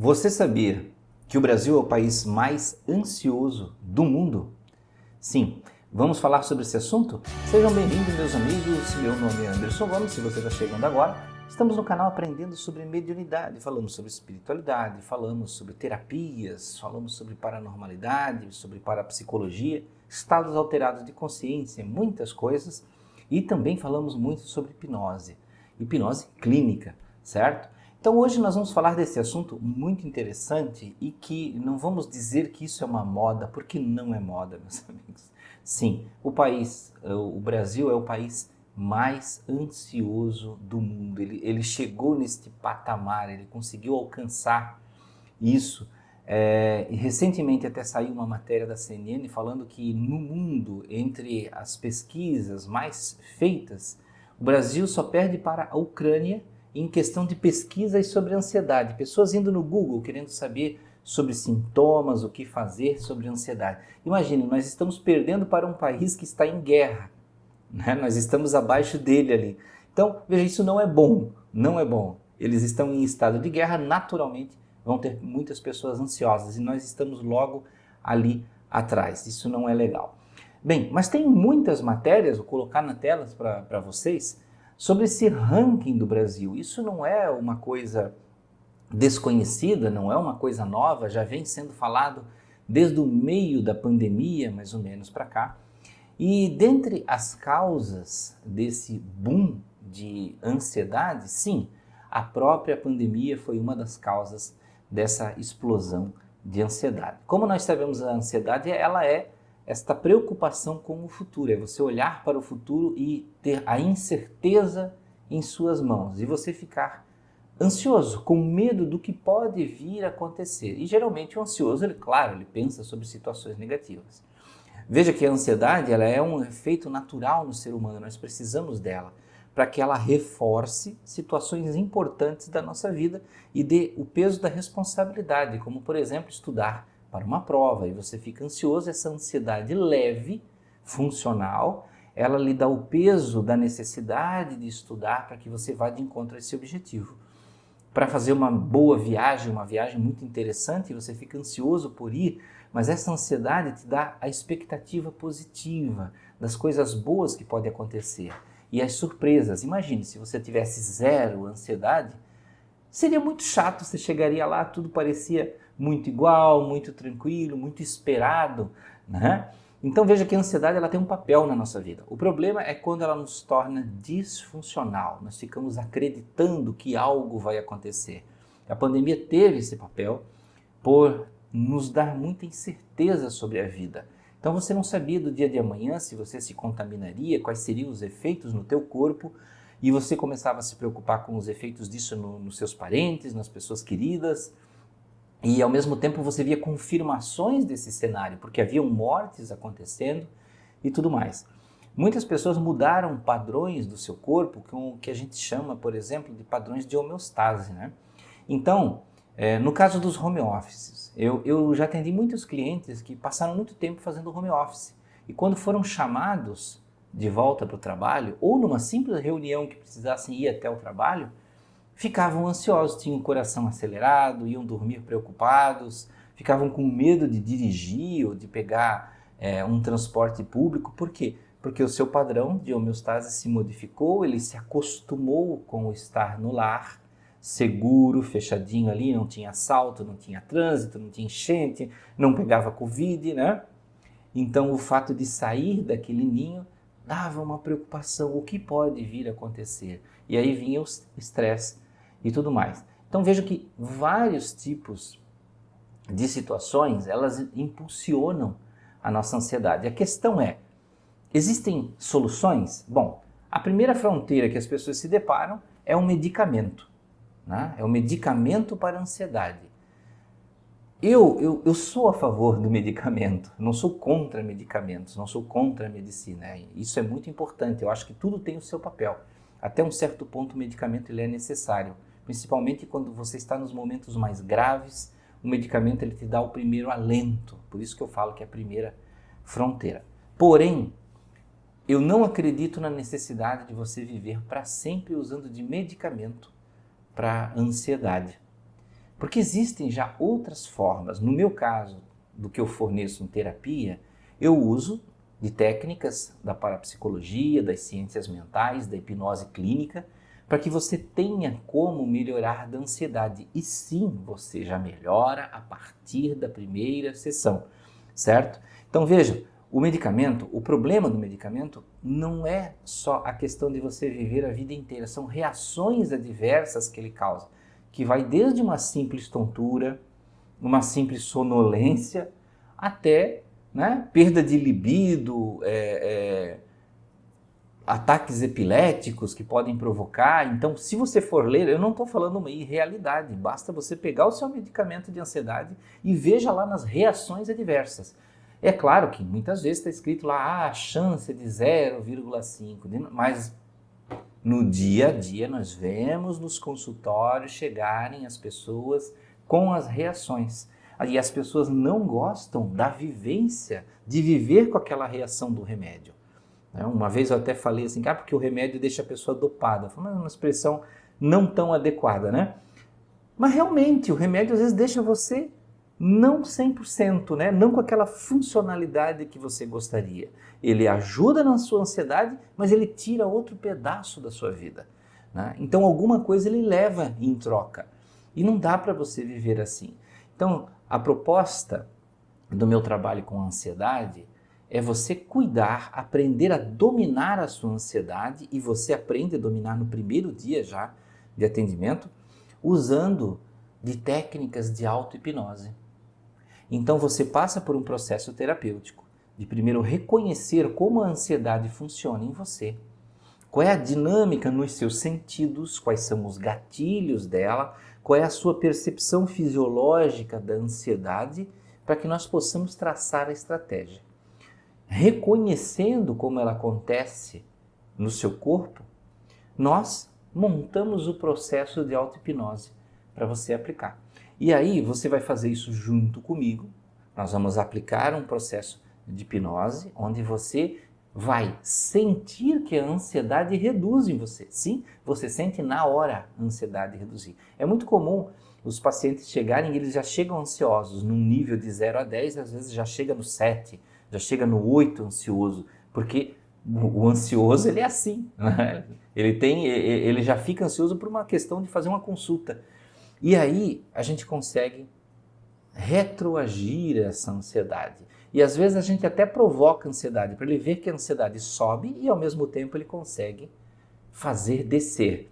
Você sabia que o Brasil é o país mais ansioso do mundo? Sim, vamos falar sobre esse assunto? Sejam bem-vindos, meus amigos. Meu nome é Anderson Gomes, se você está chegando agora. Estamos no canal aprendendo sobre mediunidade, falamos sobre espiritualidade, falamos sobre terapias, falamos sobre paranormalidade, sobre parapsicologia, estados alterados de consciência, muitas coisas. E também falamos muito sobre hipnose clínica, certo? Então hoje nós vamos falar desse assunto muito interessante e que não vamos dizer que isso é uma moda, porque não é moda, meus amigos. Sim, o Brasil é o país mais ansioso do mundo. Ele chegou neste patamar, ele conseguiu alcançar isso. E recentemente até saiu uma matéria da CNN falando que no mundo, entre as pesquisas mais feitas, o Brasil só perde para a Ucrânia em questão de pesquisas sobre ansiedade. Pessoas indo no Google querendo saber sobre sintomas, o que fazer sobre ansiedade. Imagine, nós estamos perdendo para um país que está em guerra, né? Nós estamos abaixo dele ali. Então, veja, isso não é bom, não é bom. Eles estão em estado de guerra, naturalmente vão ter muitas pessoas ansiosas e nós estamos logo ali atrás. Isso não é legal. Bem, mas tem muitas matérias, vou colocar na tela para vocês, sobre esse ranking do Brasil. Isso não é uma coisa desconhecida, não é uma coisa nova, já vem sendo falado desde o meio da pandemia, mais ou menos para cá. E dentre as causas desse boom de ansiedade, sim, a própria pandemia foi uma das causas dessa explosão de ansiedade. Como nós sabemos, a ansiedade ela é esta preocupação com o futuro, é você olhar para o futuro e ter a incerteza em suas mãos e você ficar ansioso, com medo do que pode vir a acontecer. E geralmente o ansioso, ele pensa sobre situações negativas. Veja que a ansiedade ela é um efeito natural no ser humano, nós precisamos dela para que ela reforce situações importantes da nossa vida e dê o peso da responsabilidade, como por exemplo estudar para uma prova e você fica ansioso, essa ansiedade leve, funcional, ela lhe dá o peso da necessidade de estudar para que você vá de encontro a esse objetivo. Para fazer uma boa viagem, uma viagem muito interessante, você fica ansioso por ir, mas essa ansiedade te dá a expectativa positiva das coisas boas que podem acontecer e as surpresas. Imagine, se você tivesse zero ansiedade, seria muito chato, você chegaria lá, tudo parecia muito igual, muito tranquilo, muito esperado, né? Então veja que a ansiedade ela tem um papel na nossa vida. O problema é quando ela nos torna disfuncional, nós ficamos acreditando que algo vai acontecer. A pandemia teve esse papel por nos dar muita incerteza sobre a vida. Então você não sabia do dia de amanhã se você se contaminaria, quais seriam os efeitos no teu corpo, e você começava a se preocupar com os efeitos disso nos seus parentes, nas pessoas queridas, e ao mesmo tempo você via confirmações desse cenário, porque haviam mortes acontecendo e tudo mais. Muitas pessoas mudaram padrões do seu corpo, com o que a gente chama, por exemplo, de padrões de homeostase, né? Então, no caso dos home offices, eu já atendi muitos clientes que passaram muito tempo fazendo home office, e quando foram chamados de volta para o trabalho, ou numa simples reunião que precisassem ir até o trabalho, ficavam ansiosos, tinham o coração acelerado, iam dormir preocupados, ficavam com medo de dirigir ou de pegar um transporte público. Por quê? Porque o seu padrão de homeostase se modificou, ele se acostumou com o estar no lar, seguro, fechadinho ali, não tinha assalto, não tinha trânsito, não tinha enchente, não pegava Covid, né? Então o fato de sair daquele ninho dava uma preocupação, o que pode vir a acontecer? E aí vinha o estresse e tudo mais. Então veja que vários tipos de situações, elas impulsionam a nossa ansiedade. A questão é, existem soluções? Bom, a primeira fronteira que as pessoas se deparam é um medicamento, né? É um medicamento para a ansiedade. Eu sou a favor do medicamento, não sou contra medicamentos, não sou contra a medicina. Isso é muito importante, eu acho que tudo tem o seu papel. Até um certo ponto o medicamento ele é necessário, principalmente quando você está nos momentos mais graves, o medicamento ele te dá o primeiro alento, por isso que eu falo que é a primeira fronteira. Porém, eu não acredito na necessidade de você viver para sempre usando de medicamento para ansiedade. Porque existem já outras formas. No meu caso, do que eu forneço em terapia, eu uso de técnicas da parapsicologia, das ciências mentais, da hipnose clínica, para que você tenha como melhorar da ansiedade. E sim, você já melhora a partir da primeira sessão, certo? Então veja, o medicamento, o problema do medicamento não é só a questão de você viver a vida inteira, são reações adversas que ele causa, que vai desde uma simples tontura, uma simples sonolência, até perda de libido, ataques epiléticos que podem provocar. Então, se você for ler, eu não estou falando uma irrealidade, basta você pegar o seu medicamento de ansiedade e veja lá nas reações adversas. É claro que muitas vezes está escrito lá, a chance de 0,5, mas no dia a dia nós vemos nos consultórios chegarem as pessoas com as reações. E as pessoas não gostam da vivência, de viver com aquela reação do remédio. Uma vez eu até falei assim, porque o remédio deixa a pessoa dopada. Foi uma expressão não tão adequada, né? Mas realmente o remédio às vezes deixa você não 100%, né? Não com aquela funcionalidade que você gostaria. Ele ajuda na sua ansiedade, mas ele tira outro pedaço da sua vida, né? Então alguma coisa ele leva em troca. E não dá para você viver assim. Então a proposta do meu trabalho com a ansiedade é você cuidar, aprender a dominar a sua ansiedade, e você aprende a dominar no primeiro dia já de atendimento, usando de técnicas de auto-hipnose. Então você passa por um processo terapêutico, de primeiro reconhecer como a ansiedade funciona em você, qual é a dinâmica nos seus sentidos, quais são os gatilhos dela, qual é a sua percepção fisiológica da ansiedade, para que nós possamos traçar a estratégia. Reconhecendo como ela acontece no seu corpo, nós montamos o processo de auto-hipnose para você aplicar. E aí você vai fazer isso junto comigo. Nós vamos aplicar um processo de hipnose onde você vai sentir que a ansiedade reduz em você. Sim, você sente na hora a ansiedade reduzir. É muito comum os pacientes chegarem e eles já chegam ansiosos num nível de 0 a 10, às vezes já chega no 7, já chega no 8 ansioso, porque o ansioso ele é assim, né? Ele já fica ansioso por uma questão de fazer uma consulta. E aí a gente consegue retroagir essa ansiedade. E às vezes a gente até provoca ansiedade, para ele ver que a ansiedade sobe e ao mesmo tempo ele consegue fazer descer.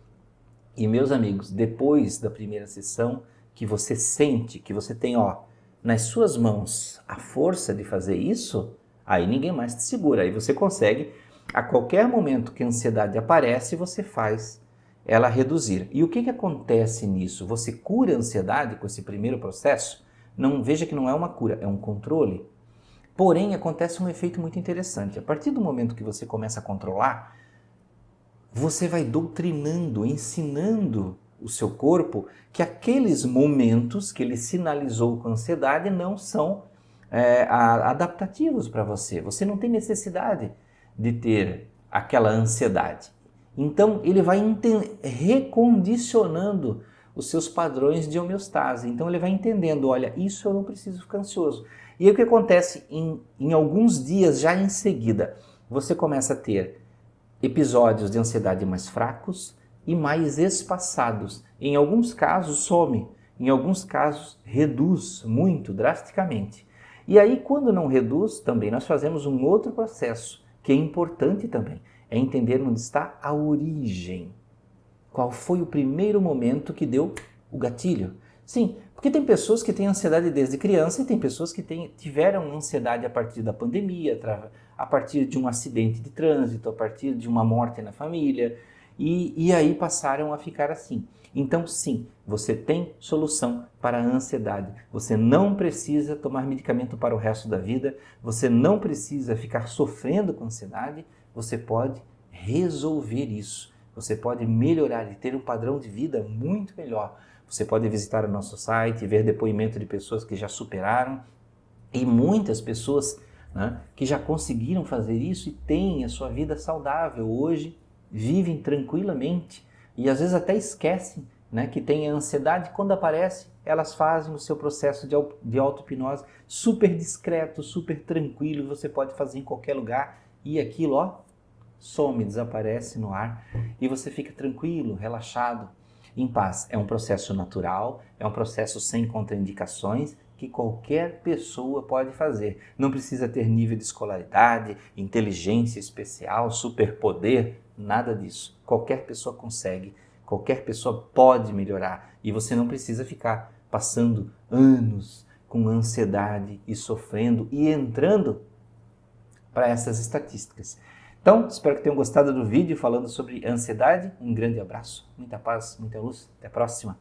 E meus amigos, depois da primeira sessão, que você sente, que você tem nas suas mãos a força de fazer isso, aí ninguém mais te segura. Aí você consegue, a qualquer momento que a ansiedade aparece, você faz ela reduzir. E o que acontece nisso? Você cura a ansiedade com esse primeiro processo? Não, veja que não é uma cura, é um controle. Porém, acontece um efeito muito interessante. A partir do momento que você começa a controlar, você vai doutrinando, ensinando o seu corpo que aqueles momentos que ele sinalizou com ansiedade não são adaptativos para você. Você não tem necessidade de ter aquela ansiedade. Então, ele vai recondicionando os seus padrões de homeostase. Então, ele vai entendendo, olha, isso eu não preciso ficar ansioso. E aí, o que acontece em alguns dias, já em seguida, você começa a ter episódios de ansiedade mais fracos e mais espaçados. Em alguns casos, some. Em alguns casos, reduz muito, drasticamente. E aí, quando não reduz, também nós fazemos um outro processo, que é importante também. É entender onde está a origem. Qual foi o primeiro momento que deu o gatilho? Sim, porque tem pessoas que têm ansiedade desde criança e tem pessoas que tiveram ansiedade a partir da pandemia, a partir de um acidente de trânsito, a partir de uma morte na família, e aí passaram a ficar assim. Então sim, você tem solução para a ansiedade. Você não precisa tomar medicamento para o resto da vida, você não precisa ficar sofrendo com ansiedade, você pode resolver isso. Você pode melhorar e ter um padrão de vida muito melhor. Você pode visitar o nosso site, ver depoimento de pessoas que já superaram e muitas pessoas, né, que já conseguiram fazer isso e têm a sua vida saudável hoje, vivem tranquilamente e às vezes até esquecem, né, que têm ansiedade, quando aparece, elas fazem o seu processo de auto-hipnose super discreto, super tranquilo, você pode fazer em qualquer lugar e aquilo, ó, some, desaparece no ar e você fica tranquilo, relaxado, em paz. É um processo natural, é um processo sem contraindicações que qualquer pessoa pode fazer. Não precisa ter nível de escolaridade, inteligência especial, superpoder, nada disso. Qualquer pessoa consegue, qualquer pessoa pode melhorar e você não precisa ficar passando anos com ansiedade e sofrendo e entrando para essas estatísticas. Então, espero que tenham gostado do vídeo falando sobre ansiedade. Um grande abraço, muita paz, muita luz. Até a próxima.